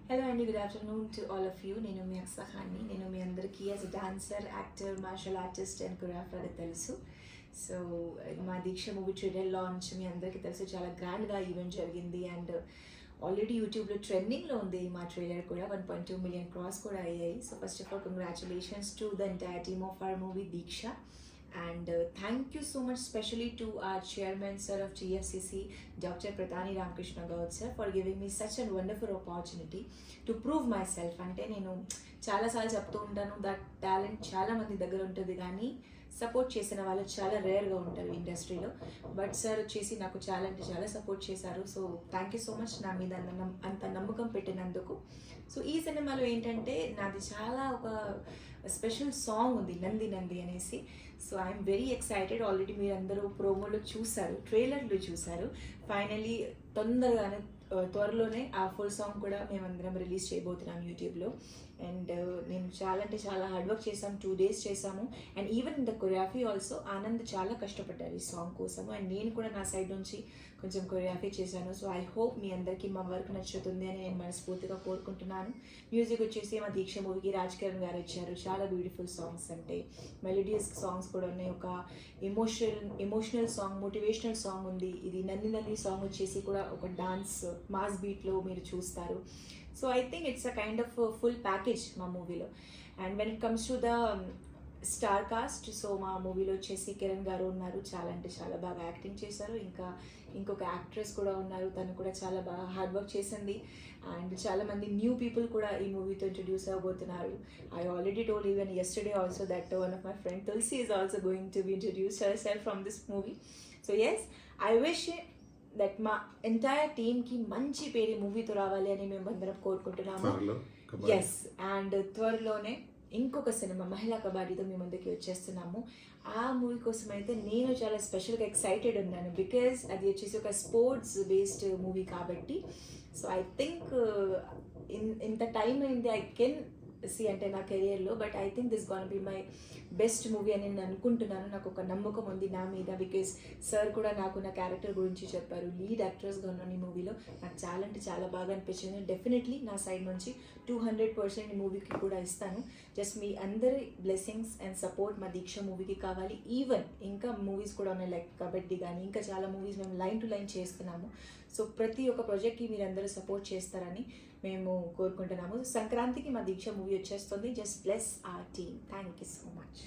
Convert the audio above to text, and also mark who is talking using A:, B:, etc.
A: Hello and good afternoon to all of you. నేను మీ అక్సహాన్ని. నేను మీ అందరికీ as a dancer, actor, martial artist and కొరియోగ్రాఫర్గా తెలుసు. సో మా దీక్ష మూవీ ట్రైలర్ లాంచ్ మీ అందరికీ తెలుసు, చాలా గ్రాండ్గా ఈవెంట్ జరిగింది అండ్ ఆల్రెడీ యూట్యూబ్లో ట్రెండింగ్లో ఉంది మా ట్రైలర్ కూడా. 1.2 million క్రాస్ కూడా అయ్యాయి. So first of all congratulations to the entire team of our movie Deeksha. And thank you so much specially to our chairman sir of GFCC, Dr. Pratani Ramakrishna Gaud sir, for giving me such a wonderful opportunity to prove myself. అంటే నేను చాలాసార్లు చెప్తూ ఉంటాను that talent చాలా మంది దగ్గర ఉంటుంది, కానీ సపోర్ట్ చేసిన వాళ్ళు చాలా రేర్గా ఉంటారు ఇండస్ట్రీలో. బట్ సార్ వచ్చేసి నాకు చాలా అంటే చాలా సపోర్ట్ చేశారు. So thank you so much నా మీద అంత నమ్మకం పెట్టినందుకు. సో ఈ సినిమాలో ఏంటంటే నాది చాలా ఒక స్పెషల్ సాంగ్ ఉంది, నంది నంది అనేసి. So I'm very excited. Already మీరు అందరూ ప్రోమోలో చూసారు, ట్రైలర్లో చూసారు. ఫైనలీ తొందరగానే త్వరలోనే ఆ ఫుల్ సాంగ్ కూడా మేమందరం రిలీజ్ చేయబోతున్నాం యూట్యూబ్లో. అండ్ నేను చాలా అంటే చాలా హార్డ్ వర్క్ చేసాము, 2 days చేసాము. And even in the choreography also Anand చాలా కష్టపడ్డారు ఈ సాంగ్ కోసము. అండ్ నేను కూడా నా సైడ్ నుంచి కొంచెం కొరియోగ్రఫీ చేశాను. సో ఐ హోప్ మీ అందరికీ మా వర్క్ నచ్చుతుంది అని నేను మనస్ఫూర్తిగా కోరుకుంటున్నాను. మ్యూజిక్ వచ్చేసి మా దీక్ష మూవీకి రాజ్ కిరణ్ గారు ఇచ్చారు. చాలా బ్యూటిఫుల్ సాంగ్స్, అంటే మెలోడియస్ సాంగ్స్ కూడా ఉన్నాయి. ఒక ఎమోషనల్ సాంగ్, మోటివేషనల్ సాంగ్ ఉంది. ఇది నంది నంది సాంగ్ వచ్చేసి కూడా ఒక డాన్స్ మాస్ బీట్లో మీరు చూస్తారు. So I think it's a kind of full package మా మూవీలో. And when it comes to the star cast, so మా మూవీలో వచ్చేసి కిరణ్ గారు ఉన్నారు, చాలా అంటే చాలా బాగా యాక్టింగ్ చేశారు. ఇంకొక యాక్ట్రెస్ కూడా ఉన్నారు, తను కూడా చాలా బాగా హార్డ్ వర్క్ చేసింది. అండ్ చాలామంది న్యూ పీపుల్ కూడా ఈ మూవీతో ఇంట్రడ్యూస్ అవ్వబోతున్నారు. I already told even yesterday also that one of my friend Tulasi is also going to be introduce herself from this movie. So yes, I wish that మా entire టీమ్కి మంచి పేరు ఈ మూవీతో రావాలి అని మేము అందరం కోరుకుంటున్నాము. ఎస్, అండ్ త్వరలోనే ఇంకొక సినిమా మహిళా కబడ్డీతో మీ ముందుకి వచ్చేస్తున్నాము. ఆ మూవీ కోసం అయితే నేను చాలా స్పెషల్గా ఎక్సైటెడ్ ఉన్నాను, బికాజ్ అది వచ్చేసి ఒక స్పోర్ట్స్ బేస్డ్ మూవీ కాబట్టి. సో ఐ థింక్ ఇంత టైం అయింది ఐ కెన్ సి అంటే నా కెరియర్లో, but I think this gone be my best movie అని నేను అనుకుంటున్నాను. నాకు ఒక నమ్మకం ఉంది నా మీద, బికాజ్ సార్ కూడా నాకు నా క్యారెక్టర్ గురించి చెప్పారు. లీడ్ యాక్ట్రెస్గా ఉన్నాను ఈ మూవీలో. నాకు చాలా అంటే చాలా బాగా అనిపించింది. డెఫినెట్లీ నా సైడ్ నుంచి 200% ఈ మూవీకి కూడా ఇస్తాను. జస్ట్ మీ అందరి బ్లెస్సింగ్స్ అండ్ సపోర్ట్ మా దీక్ష మూవీకి కావాలి. ఈవెన్ ఇంకా మూవీస్ కూడా ఉన్నాయి, లైక్ కబడ్డీ కానీ ఇంకా చాలా మూవీస్ మేము లైన్ టు లైన్ చేస్తున్నాము. సో ప్రతి ఒక్క ప్రాజెక్ట్కి మీరు అందరూ సపోర్ట్ చేస్తారని మేము కోరుకుంటున్నాము. సంక్రాంతికి మా దీక్ష మూవీ వచ్చేస్తుంది. Just bless our team. Thank you so much.